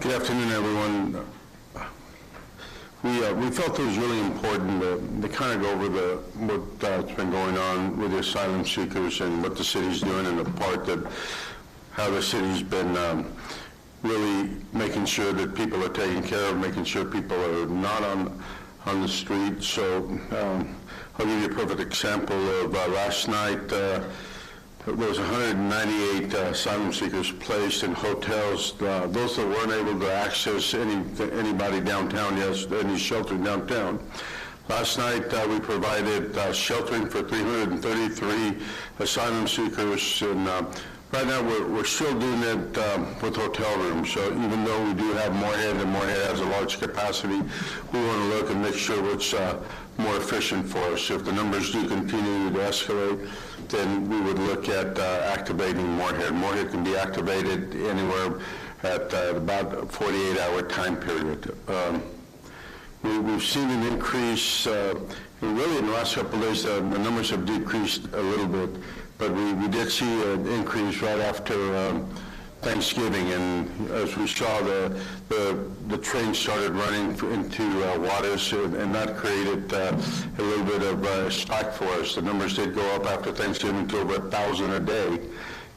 Good afternoon, everyone. We felt it was really important to kind of go over what's been going on with the asylum seekers and what the city's doing, and the part that how the city's been really making sure that people are taken care of, making sure people are not on the street. So I'll give you a perfect example of last night. There was 198 asylum seekers placed in hotels. Those that weren't able to access anybody downtown, any shelter downtown. Last night we provided sheltering for 333 asylum seekers, and right now we're still doing it with hotel rooms. So even though we do have Moorhead, and Moorhead has a large capacity, we want to look and make sure it's more efficient for us. If the numbers do continue to escalate, then we would look at activating Moorhead. Moorhead can be activated anywhere at about a 48-hour time period. We've seen an increase, really in the last couple of days, the numbers have decreased a little bit, but we did see an increase right after Thanksgiving, and as we saw, the train started running into waters, and that created a little bit of a spike for us. The numbers did go up after Thanksgiving to over 1,000 a day,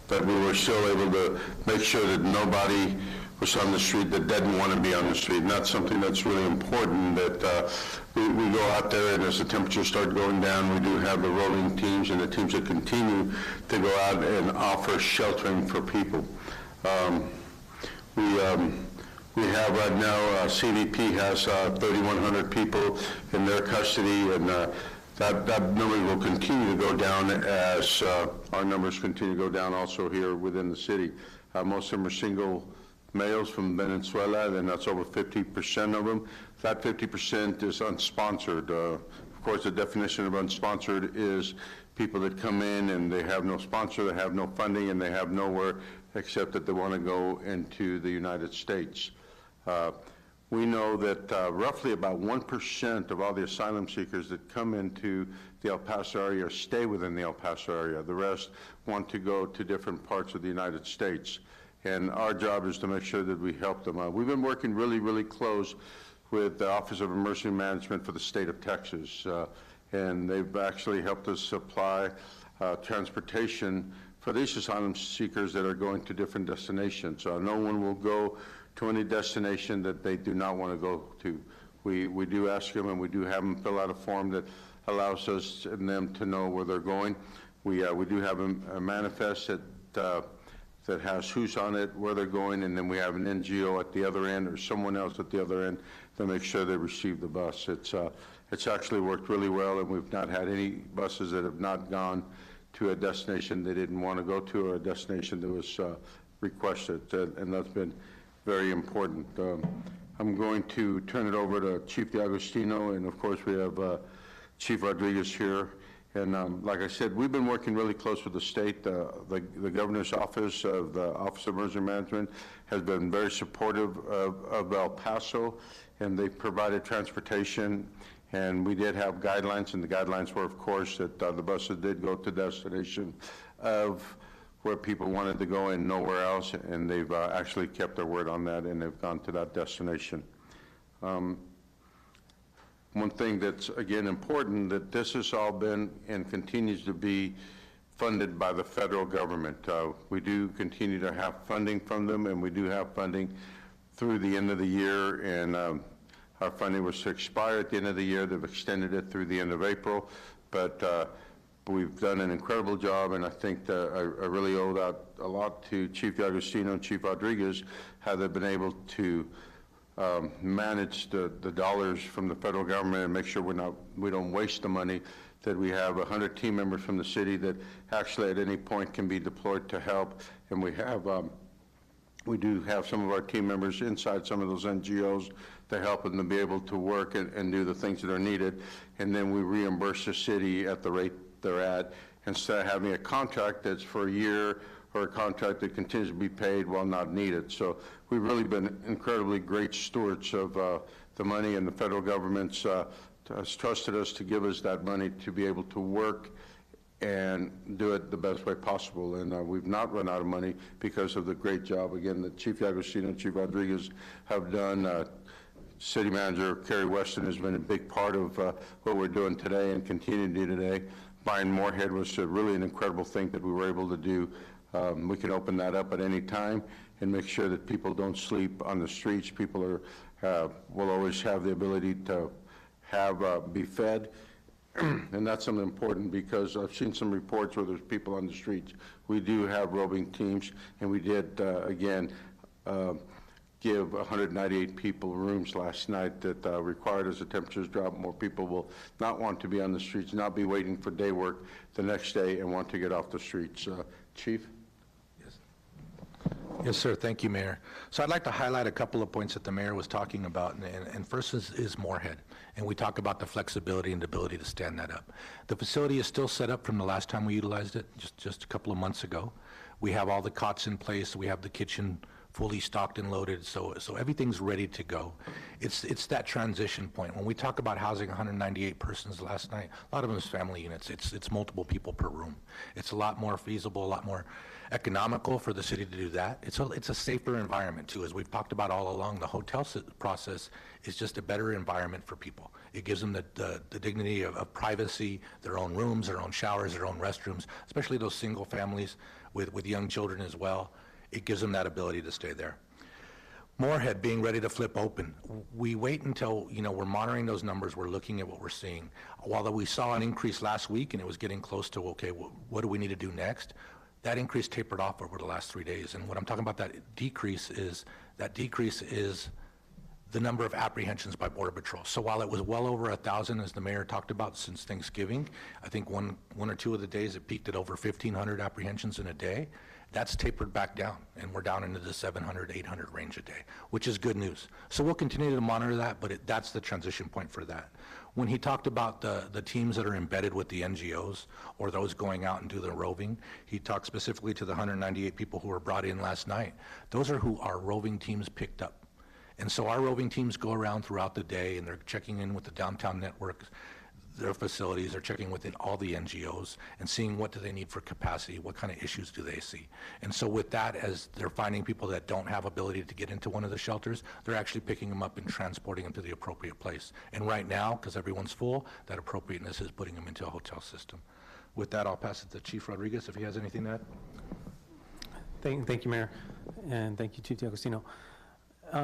but we were still able to make sure that nobody was on the street that didn't want to be on the street. And that's something that's really important, that we go out there, and as the temperatures start going down, we do have the rolling teams and the teams that continue to go out and offer sheltering for people. We have right now, CDP has 3,100 people in their custody, and that number will continue to go down as our numbers continue to go down also here within the city. Most of them are single males from Venezuela, and that's over 50% of them. That 50% is unsponsored. Of course, the definition of unsponsored is people that come in and they have no sponsor, they have no funding, and they have nowhere except that they want to go into the United States. We know that roughly about 1% of all the asylum seekers that come into the El Paso area stay within the El Paso area. The rest want to go to different parts of the United States. And our job is to make sure that we help them out. We've been working really, really close with the Office of Emergency Management for the state of Texas. And they've actually helped us supply transportation for these asylum seekers that are going to different destinations. No one will go to any destination that they do not want to go to. We do ask them, and we do have them fill out a form that allows us and them to know where they're going. We do have a manifest that has who's on it, where they're going, and then we have an NGO at the other end or someone else at the other end to make sure they receive the bus. It's actually worked really well, and we've not had any buses that have not gone to a destination they didn't want to go to, or a destination that was requested, and that's been very important. I'm going to turn it over to Chief D'Agostino, and of course we have Chief Rodriguez here. And like I said, we've been working really close with the state. The governor's office of the Office of Emergency Management has been very supportive of El Paso, and they've provided transportation. And we did have guidelines, and the guidelines were, of course, that the buses did go to destination of where people wanted to go and nowhere else, and they've actually kept their word on that, and they've gone to that destination. One thing that's, again, important, that this has all been and continues to be funded by the federal government. We do continue to have funding from them, and we do have funding through the end of the year, and our funding was to expire at the end of the year. They've extended it through the end of April, but we've done an incredible job, and I think that I really owe that a lot to Chief D'Agostino and Chief Rodriguez, how they've been able to manage the dollars from the federal government and make sure we don't waste the money, that we have 100 team members from the city that actually at any point can be deployed to help, and we do have some of our team members inside some of those NGOs to help them to be able to work and do the things that are needed, and then we reimburse the city at the rate they're at, instead of having a contract that's for a year or a contract that continues to be paid while not needed. So we've really been incredibly great stewards of the money, and the federal government's has trusted us to give us that money to be able to work and do it the best way possible. And we've not run out of money because of the great job, again, that Chief Agostino, Chief Rodriguez have done. City Manager Kerry Weston has been a big part of what we're doing today and continue to do today. Buying Moorhead was really an incredible thing that we were able to do. We can open that up at any time and make sure that people don't sleep on the streets. People will always have the ability to be fed. And that's something important, because I've seen some reports where there's people on the streets. We do have roving teams, and we did, again, give 198 people rooms last night that required, as the temperatures drop, more people will not want to be on the streets, not be waiting for day work the next day and want to get off the streets. Chief? Yes, sir. Thank you, Mayor. So I'd like to highlight a couple of points that the Mayor was talking about, and first is Moorhead. And we talk about the flexibility and the ability to stand that up. The facility is still set up from the last time we utilized it, just a couple of months ago. We have all the cots in place. We have the kitchen fully stocked and loaded, so everything's ready to go. It's that transition point. When we talk about housing 198 persons last night, a lot of them is family units. It's multiple people per room. It's a lot more feasible, a lot more economical for the city to do that. It's a safer environment too. As we've talked about all along, the hotel process is just a better environment for people. It gives them the dignity of privacy, their own rooms, their own showers, their own restrooms, especially those single families with young children as well. It gives them that ability to stay there. Moorhead being ready to flip open. We wait until, we're monitoring those numbers, we're looking at what we're seeing. While we saw an increase last week and it was getting close to, okay, what do we need to do next? That increase tapered off over the last 3 days. And what I'm talking about, that decrease is the number of apprehensions by Border Patrol. So while it was well over 1,000, as the Mayor talked about, since Thanksgiving, I think one or two of the days it peaked at over 1,500 apprehensions in a day. That's tapered back down, and we're down into the 700, 800 range a day, which is good news. So we'll continue to monitor that, but that's the transition point for that. When he talked about the teams that are embedded with the NGOs or those going out and do the roving, he talked specifically to the 198 people who were brought in last night. Those are who our roving teams picked up. And so our roving teams go around throughout the day, and they're checking in with the downtown network, their facilities, they're checking within all the NGOs and seeing what do they need for capacity, what kind of issues do they see. And so with that, as they're finding people that don't have ability to get into one of the shelters, they're actually picking them up and transporting them to the appropriate place. And right now, because everyone's full, that appropriateness is putting them into a hotel system. With that, I'll pass it to Chief Rodriguez if he has anything to add. Thank you, Mayor, and thank you, Chief Agostino.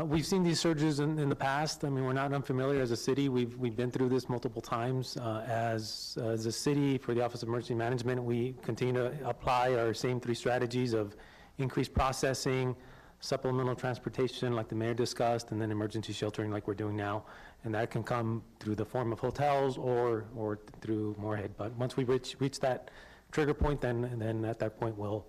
We've seen these surges in the past. I mean, we're not unfamiliar as a city. We've been through this multiple times. As a city, for the Office of Emergency Management, we continue to apply our same 3 strategies of increased processing, supplemental transportation like the Mayor discussed, and then emergency sheltering like we're doing now. And that can come through the form of hotels or through Moorhead. But once we reach that trigger point, then at that point we'll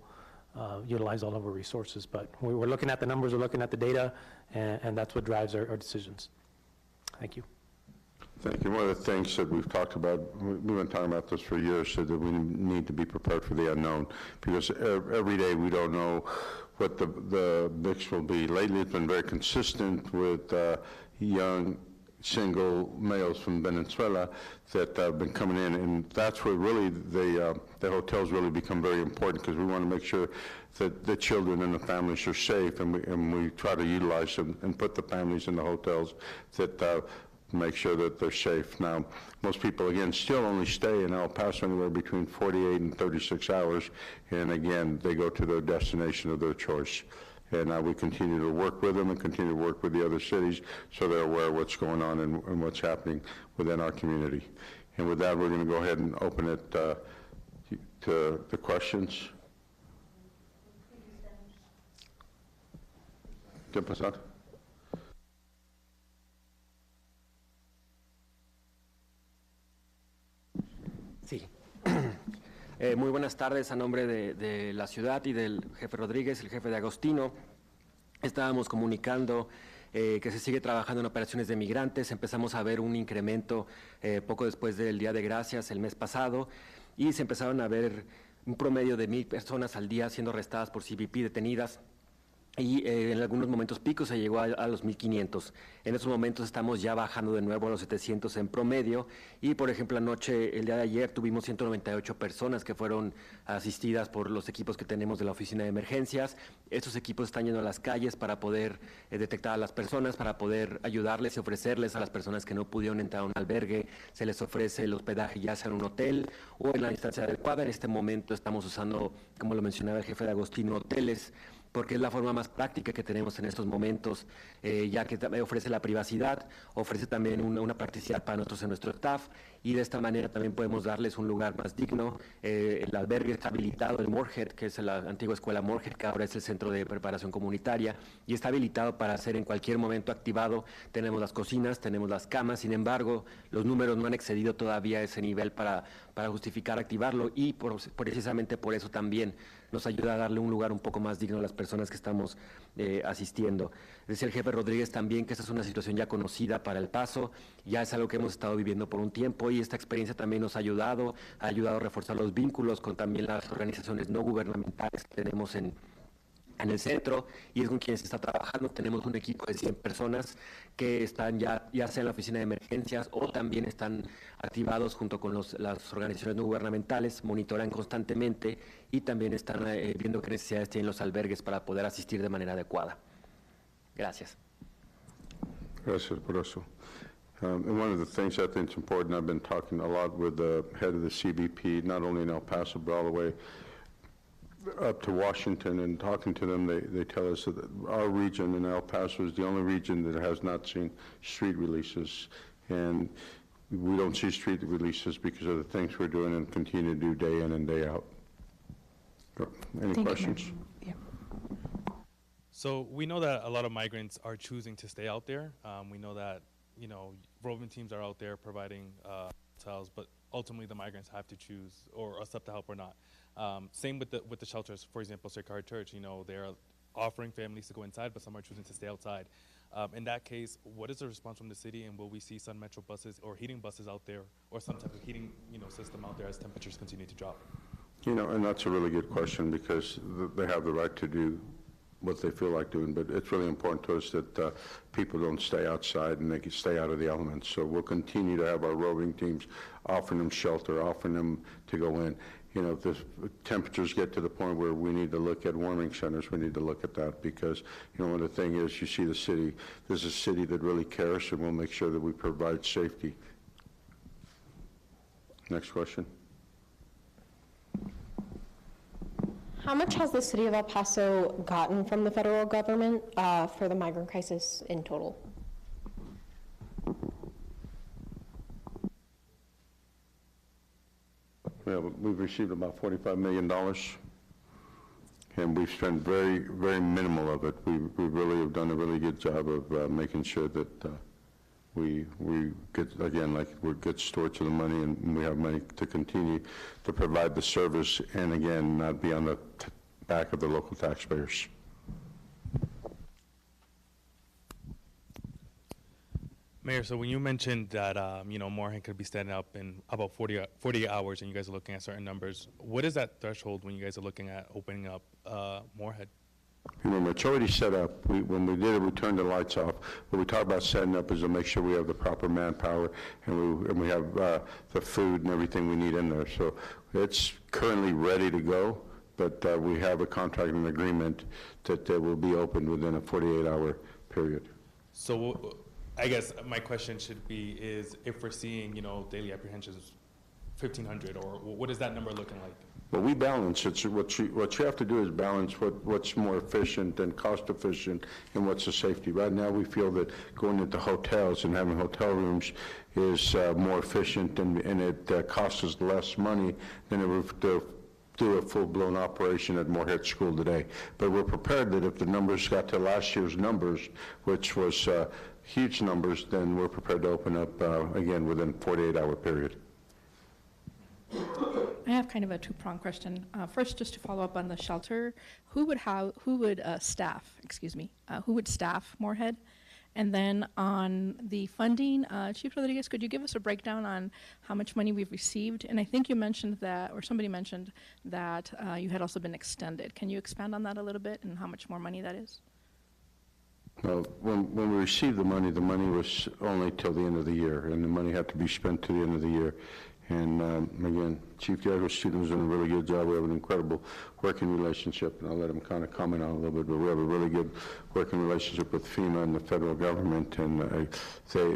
utilize all of our resources. But we're looking at the numbers, we're looking at the data, and that's what drives our decisions. Thank you. Thank you. One of the things that we've talked about, we've been talking about this for years, so that we need to be prepared for the unknown, because every day we don't know what the mix will be. Lately it's been very consistent with young single males from Venezuela that have been coming in, and that's where really the hotels really become very important, because we want to make sure that the children and the families are safe, and we try to utilize them and put the families in the hotels that make sure that they're safe. Now, most people, again, still only stay in El Paso anywhere between 48 and 36 hours, and again, they go to their destination of their choice. And we continue to work with them and continue to work with the other cities so they're aware of what's going on and what's happening within our community. And with that, we're going to go ahead and open it to the questions. ¿Qué pasó? Sí. Muy buenas tardes a nombre de la ciudad y del jefe Rodríguez, el jefe de Agostino. Estábamos comunicando que se sigue trabajando en operaciones de migrantes. Empezamos a ver un incremento poco después del Día de Gracias el mes pasado, y se empezaron a ver un promedio de 1,000 personas al día siendo arrestadas por CBP, detenidas. y en algunos momentos picos se llegó a los 1,500. En estos momentos estamos ya bajando de nuevo a los 700 en promedio y, por ejemplo, anoche, el día de ayer, tuvimos 198 personas que fueron asistidas por los equipos que tenemos de la oficina de emergencias. Estos equipos están yendo a las calles para poder detectar a las personas, para poder ayudarles y ofrecerles a las personas que no pudieron entrar a un albergue, se les ofrece el hospedaje ya sea en un hotel o en la instancia adecuada. En este momento estamos usando, como lo mencionaba el jefe de Agostino, hoteles, porque es la forma más práctica que tenemos en estos momentos, ya que ofrece la privacidad, ofrece también una practicidad para nosotros en nuestro staff, y de esta manera también podemos darles un lugar más digno. El albergue está habilitado, el Moorhead, que es la antigua escuela Moorhead, que ahora es el centro de preparación comunitaria, y está habilitado para ser en cualquier momento activado. Tenemos las cocinas, tenemos las camas, sin embargo, los números no han excedido todavía ese nivel para justificar activarlo, y precisamente por eso también nos ayuda a darle un lugar un poco más digno a las personas que estamos asistiendo. Decía el jefe Rodríguez también que esta es una situación ya conocida para El Paso, ya es algo que hemos estado viviendo por un tiempo, y esta experiencia también nos ha ayudado a reforzar los vínculos con también las organizaciones no gubernamentales que tenemos en el centro, y es con quienes se está trabajando. Tenemos un equipo de 100 personas que están ya sea en la oficina de emergencias o también están activados junto con las organizaciones no gubernamentales, monitorean constantemente y también están viendo qué necesidades tienen los albergues para poder asistir de manera adecuada. Gracias. Gracias por eso. And one of the things I think is important, I've been talking a lot with the head of the CBP, not only in El Paso, but all the way up to Washington, and talking to them, they tell us that our region in El Paso is the only region that has not seen street releases. And we don't see street releases because of the things we're doing and continue to do day in and day out. Any questions? Yeah. So we know that a lot of migrants are choosing to stay out there. We know that, roving teams are out there providing hotels, but ultimately the migrants have to choose or accept the help or not. Same with the shelters. For example, Sacred Church, they're offering families to go inside, but some are choosing to stay outside. In that case, what is the response from the city, and will we see Sun Metro buses or heating buses out there, or some type of heating, system out there as temperatures continue to drop? And that's a really good question, because they have the right to do what they feel like doing, but it's really important to us that people don't stay outside and they can stay out of the elements. So we'll continue to have our roving teams offering them shelter, offering them to go in. If the temperatures get to the point where we need to look at warming centers, we need to look at that, because, one of the thing is, you see the city, this is a city that really cares, and we'll make sure that we provide safety. Next question. How much has the city of El Paso gotten from the federal government for the migrant crisis in total? We've received about $45 million, and we've spent very, very minimal of it. We really have done a really good job of making sure that we get, again, like we're good stewards of the money, and we have money to continue to provide the service, and again, not be on the back of the local taxpayers. Mayor, so when you mentioned that, Moorhead could be standing up in about 48 hours, and you guys are looking at certain numbers, what is that threshold when you guys are looking at opening up Moorhead? Remember, it's already set up. When we did it, we turned the lights off. What we talk about setting up is to make sure we have the proper manpower, and we have the food and everything we need in there. So it's currently ready to go, but we have a contract and agreement that will be opened within a 48-hour period. So I guess my question should be is if we're seeing, daily apprehensions 1,500, or what is that number looking like? Well, we balance it. So what you have to do is balance what's more efficient and cost efficient and what's the safety. Right now, we feel that going into hotels and having hotel rooms is more efficient, and it costs us less money than it would to do a full-blown operation at Moorhead School today. But we're prepared that if the numbers got to last year's numbers, which was huge numbers, then we're prepared to open up again within a 48-hour period. I have kind of a two-pronged question. First, just to follow up on the shelter, who would staff Moorhead? And then on the funding, Chief Rodriguez, could you give us a breakdown on how much money we've received? And I think you mentioned that, or somebody mentioned that you had also been extended. Can you expand on that a little bit and how much more money that is? Well, when we received the money was only till the end of the year, and the money had to be spent to the end of the year. And again, Chief D'Agostino was doing a really good job. We have an incredible working relationship, and I'll let him kind of comment on it a little bit, but we have a really good working relationship with FEMA and the federal government, and they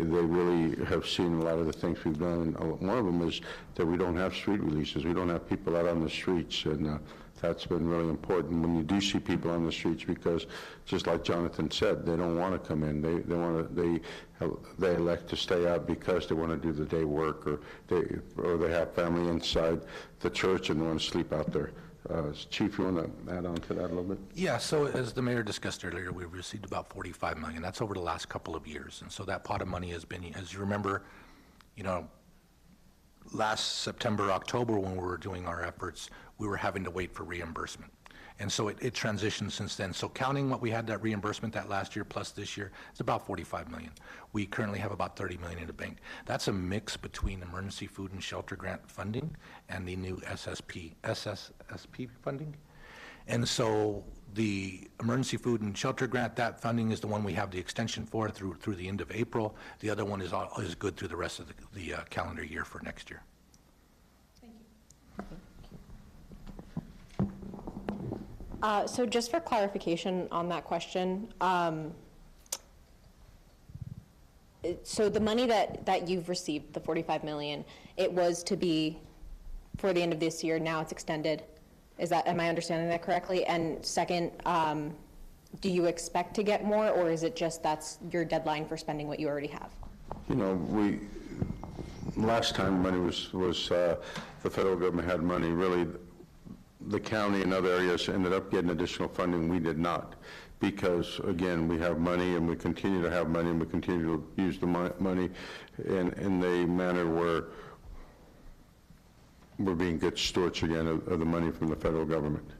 really have seen a lot of the things we've done. And one of them is that we don't have street releases. We don't have people out on the streets, and that's been really important when you do see people on the streets, because just like Jonathan said, they don't want to come in. They elect to stay out because they want to do the day work, or they have family inside the church and they want to sleep out there. Chief, you want to add on to that a little bit? Yeah, so as the mayor discussed earlier, we've received about $45 million. That's over the last couple of years. And so that pot of money has been, as you remember, last September, October, when we were doing our efforts, we were having to wait for reimbursement. And so it transitioned since then. So counting what we had that reimbursement that last year plus this year, it's about $45 million. We currently have about $30 million in the bank. That's a mix between emergency food and shelter grant funding and the new SSSP funding. And so the emergency food and shelter grant, that funding is the one we have the extension for through the end of April. The other one is good through the rest of the calendar year for next year. So just for clarification on that question, so the money that you've received, the 45 million, it was to be for the end of this year. Now it's extended. Am I understanding that correctly? And second, do you expect to get more, or is it just that's your deadline for spending what you already have? Last time money was the federal government had money. Really, the county and other areas ended up getting additional funding. We did not, because again, we have money and we continue to have money, and we continue to use the money in the manner where we're being good stewards again of the money from the federal government.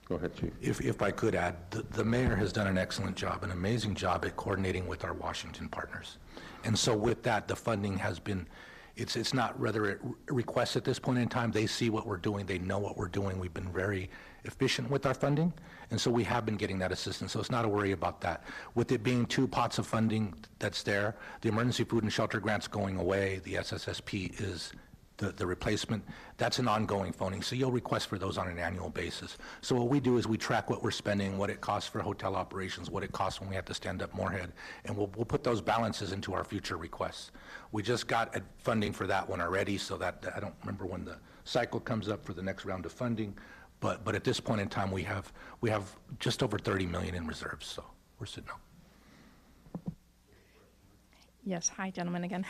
Go ahead, Chief. If I could add, the mayor has done an excellent job, an amazing job at coordinating with our Washington partners. And so with that, the funding has been, it's not rather a request at this point in time. They see what we're doing. They know what we're doing. We've been very efficient with our funding, and so we have been getting that assistance. So it's not a worry about that. With it being two pots of funding that's there, the emergency food and shelter grant's going away. The SSSP is the replacement. That's an ongoing funding, so you'll request for those on an annual basis. So what we do is we track what we're spending, what it costs for hotel operations, what it costs when we have to stand up Moorhead, and we'll put those balances into our future requests. We just got funding for that one already, so that I don't remember when the cycle comes up for the next round of funding, but at this point in time we have just over 30 million in reserves, so we're sitting up. Yes, hi, gentlemen, again.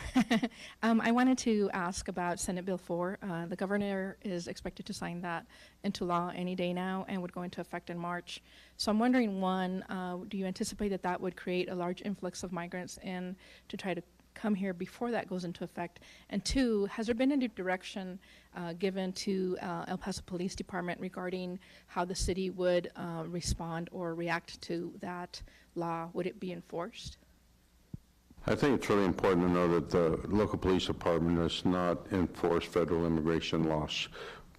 I wanted to ask about Senate Bill 4. The governor is expected to sign that into law any day now and would go into effect in March. So I'm wondering, one, do you anticipate that that would create a large influx of migrants in to try to come here before that goes into effect? And two, has there been any direction given to El Paso Police Department regarding how the city would respond or react to that law? Would it be enforced? I think it's really important to know that the local police department does not enforce federal immigration laws.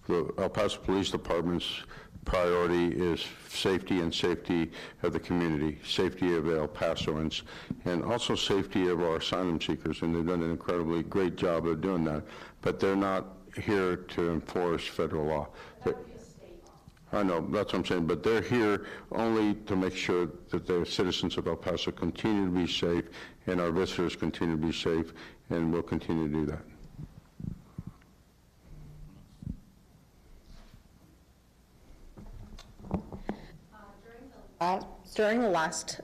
The El Paso Police Department's priority is safety and safety of the community, safety of the El Pasoans, and also safety of our asylum seekers, and they've done an incredibly great job of doing that. But they're not here to enforce federal law. I know, that's what I'm saying, but they're here only to make sure that the citizens of El Paso continue to be safe and our visitors continue to be safe, and we'll continue to do that. During the last,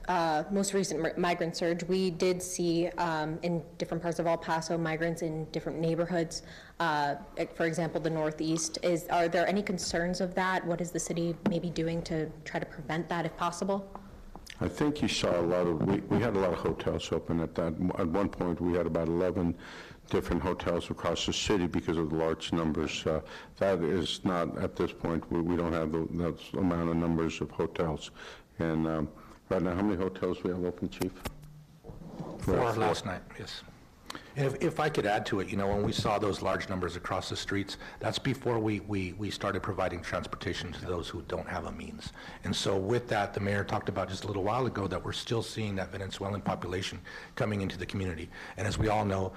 most recent migrant surge, we did see in different parts of El Paso migrants in different neighborhoods. For example, the Northeast. Are there any concerns of that? What is the city maybe doing to try to prevent that if possible? I think you saw a lot of, we had a lot of hotels open at that. At one point, we had about 11 different hotels across the city because of the large numbers. That is not, at this point, we don't have that amount of numbers of hotels. And right now, how many hotels we have open, Chief? For last night, yes. And if I could add to it, when we saw those large numbers across the streets, that's before we started providing transportation to those who don't have a means. And so with that, the mayor talked about just a little while ago that we're still seeing that Venezuelan population coming into the community. And as we all know,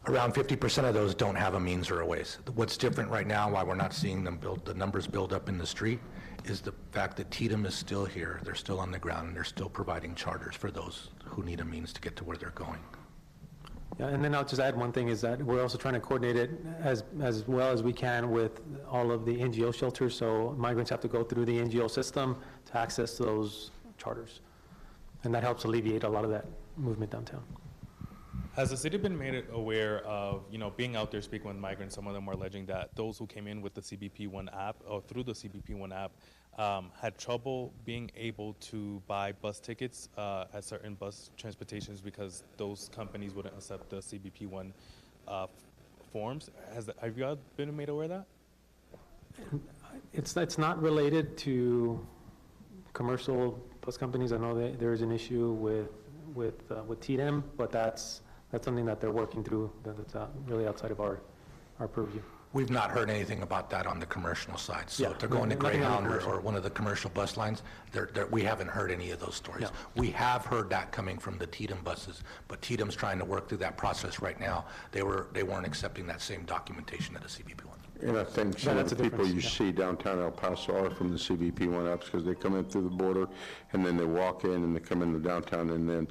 around 50% of those don't have a means or a ways. What's different right now, why we're not seeing them the numbers build up in the street, is the fact that TDM is still here, they're still on the ground, and they're still providing charters for those who need a means to get to where they're going. Yeah, and then I'll just add one thing, is that we're also trying to coordinate it as well as we can with all of the NGO shelters, so migrants have to go through the NGO system to access those charters. And that helps alleviate a lot of that movement downtown. Has the city been made aware of, being out there speaking with migrants? Some of them were alleging that those who came in with the CBP One app or through the CBP One app had trouble being able to buy bus tickets at certain bus transportations because those companies wouldn't accept the CBP One forms. Have you all been made aware of that? It's not related to commercial bus companies. I know that there is an issue with TDM, but that's something that they're working through, that's really outside of our purview. We've not heard anything about that on the commercial side. So Yeah, if they're going to nothing on the Greyhound commercial. or one of the commercial bus lines, we haven't heard any of those stories. Yeah. We have heard that coming from the TDM buses, but TDM's trying to work through that process right now. They weren't accepting that same documentation that a CBP one. And I think some of That's the a people you difference, see downtown El Paso are from the CBP One apps because they come in through the border and then they walk in and they come into downtown and then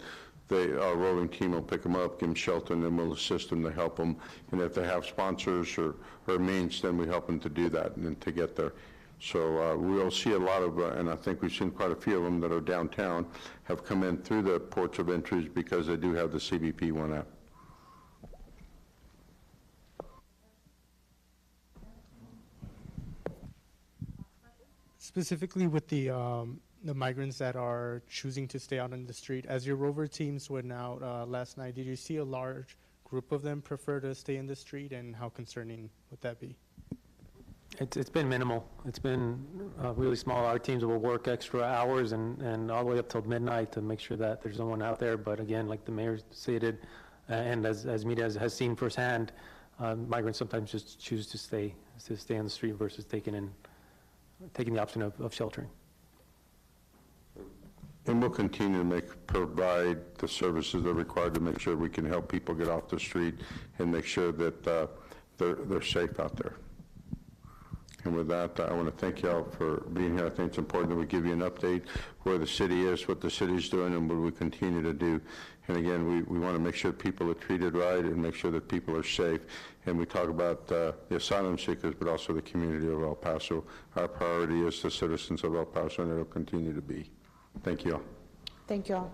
our rolling team will pick them up, give them shelter, and then we'll assist them to help them. And if they have sponsors or means, then we help them to do that and then to get there. So we'll see a lot of, and I think we've seen quite a few of them that are downtown have come in through the ports of entries because they do have the CBP One app. Specifically with the migrants that are choosing to stay out on the street, as your rover teams went out last night, did you see a large group of them prefer to stay in the street, and how concerning would that be? It's been minimal. It's been really small. Our teams will work extra hours and all the way up till midnight to make sure that there's no one out there. But again, like the mayor stated, and as media has seen firsthand, migrants sometimes just choose to stay on the street versus taking the option of sheltering. And we'll continue to provide the services that are required to make sure we can help people get off the street and make sure that they're safe out there. And with that, I want to thank y'all for being here. I think it's important that we give you an update where the city is, what the city's doing, and what we continue to do. And again, we want to make sure people are treated right and make sure that people are safe. And we talk about the asylum seekers, but also the community of El Paso. Our priority is the citizens of El Paso, and it'll continue to be. Thank you all. Thank you all.